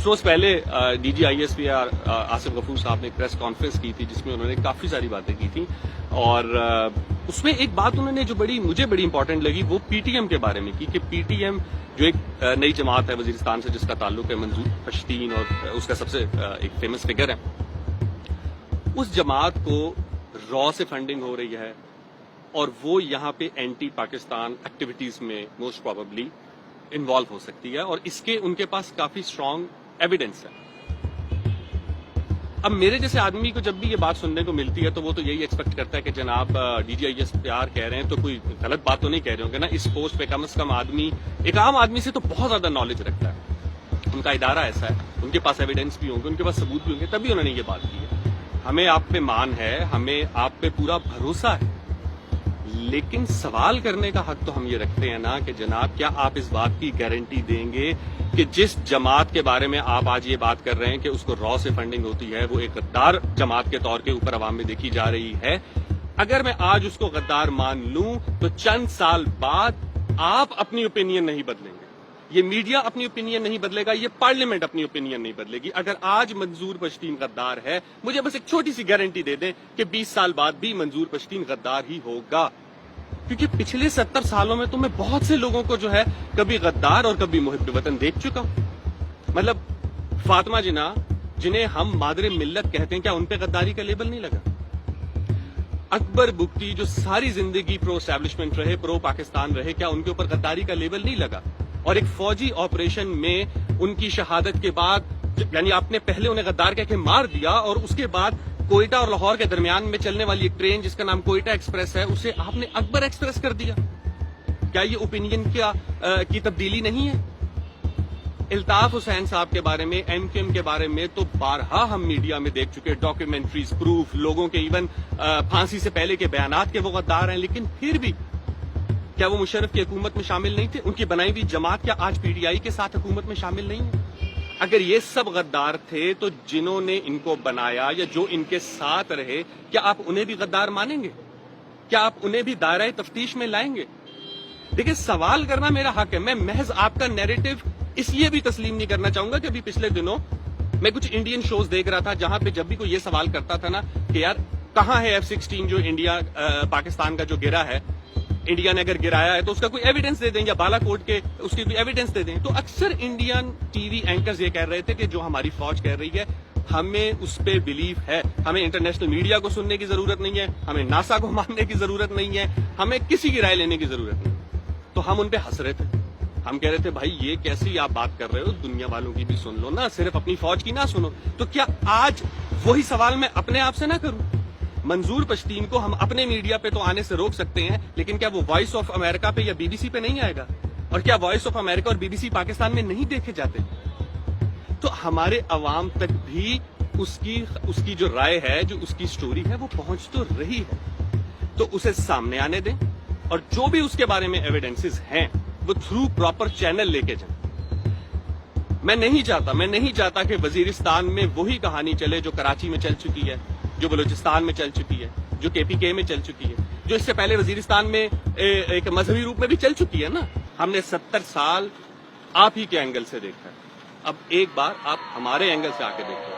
कुछ रोज पहले DGISP आसिफ गफूर साहब ने एक प्रेस कॉन्फ्रेंस की थी जिसमें उन्होंने काफी सारी बातें की थी और उसमें एक बात उन्होंने जो मुझे बड़ी इंपॉर्टेंट लगी वो PTM के बारे में की कि PTM जो एक नई जमात है वजीरिस्तान से जिसका ताल्लुक है मंजूर पश्तीन और उसका सबसे एक फेमस फिगर है, उस जमात को रॉ से फंडिंग हो रही है और वो यहाँ पे एंटी पाकिस्तान एक्टिविटीज में मोस्ट प्रोबेबली इन्वॉल्व हो सकती है और इसके उनके पास काफी स्ट्रांग एविडेंस है। अब मेरे जैसे आदमी को जब भी ये बात सुनने को मिलती है तो वो तो यही एक्सपेक्ट करता है कि जनाब DGISP कह रहे हैं तो कोई गलत बात तो नहीं कह रहे होंगे ना। इस पोस्ट पे कम से कम आदमी एक आम आदमी से तो बहुत ज्यादा नॉलेज रखता है, उनका इदारा ऐसा है, उनके पास एविडेंस भी होंगे, उनके पास सबूत भी होंगे, तभी उन्होंने ये बात की है। हमें आप पे मान है, हमें आप पे पूरा भरोसा है, लेकिन सवाल करने का हक तो हम ये रखते हैं ना कि जनाब क्या आप इस बात की गारंटी देंगे कि जिस जमात के बारे में आप आज ये बात कर रहे हैं कि उसको रॉ से फंडिंग होती है वो एक गद्दार जमात के तौर के ऊपर अवाम में देखी जा रही है, अगर मैं आज उसको गद्दार मान लूं तो चंद साल बाद आप अपनी ओपिनियन नहीं बदलेंगे, ये मीडिया अपनी ओपिनियन नहीं बदलेगा, ये पार्लियामेंट अपनी ओपिनियन नहीं बदलेगी। अगर आज मंजूर पश्तीन गद्दार है, मुझे बस एक छोटी सी गारंटी दे दें कि 20 साल बाद भी मंजूर पश्तीन गद्दार ही होगा, क्योंकि पिछले 70 सालों में तो मैं बहुत से लोगों को जो है कभी गद्दार और कभी मुहिब वतन देख चुका हूं। मतलब फातिमा जिना जिन्हें हम मादरे मिल्लत कहते हैं, क्या उन पे गद्दारी का लेबल नहीं लगा? अकबर बुगटी जो सारी जिंदगी प्रो एस्टैब्लिशमेंट रहे, प्रो पाकिस्तान रहे, क्या उनके ऊपर गद्दारी का लेबल नहीं लगा? और एक फौजी ऑपरेशन में उनकी शहादत के बाद यानी आपने पहले उन्हें गद्दार कह के मार दिया और उसके बाद कोयटा और लाहौर के दरमियान में चलने वाली एक ट्रेन जिसका नाम कोयटा एक्सप्रेस है उसे आपने अकबर एक्सप्रेस कर दिया। क्या ये ओपिनियन की तब्दीली नहीं है? इल्ताफ हुसैन साहब के बारे में, MQM के बारे में तो बारहा हम मीडिया में देख चुके, डॉक्यूमेंट्रीज, प्रूफ, लोगों के इवन फांसी से पहले के बयानात के वो गद्दार हैं, लेकिन फिर भी क्या वो मुशर्रफ की हुकूमत में शामिल नहीं थे? उनकी बनाई हुई जमात क्या आज PTI के साथ हुकूमत में शामिल नहीं है? अगर ये सब गद्दार थे तो जिन्होंने इनको बनाया या जो इनके साथ रहे, क्या आप उन्हें भी गद्दार मानेंगे? क्या आप उन्हें भी दायरा तफ्तीश में लाएंगे? देखिए, सवाल करना मेरा हक है, मैं महज आपका नैरेटिव इसलिए भी तस्लीम नहीं करना चाहूंगा कि अभी पिछले दिनों मैं कुछ इंडियन शोज देख रहा था जहां पे जब भी कोई ये सवाल करता था ना कि यार कहां है F-16 जो इंडिया पाकिस्तान का जो गिरा है, इंडिया ने अगर गिराया है तो उसका कोई एविडेंस दे दें या बालाकोट के उसकी कोई एविडेंस दे दें, तो अक्सर इंडियन टीवी एंकर्स ये कह रहे थे कि जो हमारी फौज कह रही है हमें उस पे बिलीव है, हमें इंटरनेशनल मीडिया को सुनने की जरूरत नहीं है, हमें नासा को मानने की जरूरत नहीं है, हमें किसी की राय लेने की जरूरत नहीं। तो हम उन पे हंस रहे थे, हम कह रहे थे भाई ये कैसी आप बात कर रहे हो, दुनिया वालों की भी सुन लो ना, सिर्फ अपनी फौज की ना सुनो। तो क्या आज वही सवाल मैं अपने आप से ना करूं? मंजूर पश्तीन को हम अपने मीडिया पे तो आने से रोक सकते हैं, लेकिन क्या वो वॉइस ऑफ अमेरिका पे या BBC पे नहीं आएगा? और क्या वॉइस ऑफ अमेरिका और BBC पाकिस्तान में नहीं देखे जाते? तो हमारे अवाम तक भी उसकी जो राय है, जो उसकी स्टोरी है, वो पहुंच तो रही है, तो उसे सामने आने दें और जो भी उसके बारे में एविडेंसेस हैं वो थ्रू प्रॉपर चैनल लेके जाएं। मैं नहीं चाहता कि वजीरिस्तान में वही कहानी चले जो कराची में चल चुकी है, जो बलूचिस्तान में चल चुकी है, जो KPK में चल चुकी है, जो इससे पहले वजीरिस्तान में एक मजहबी रूप में भी चल चुकी है ना। हमने 70 साल आप ही के एंगल से देखा है, अब एक बार आप हमारे एंगल से आके देखो।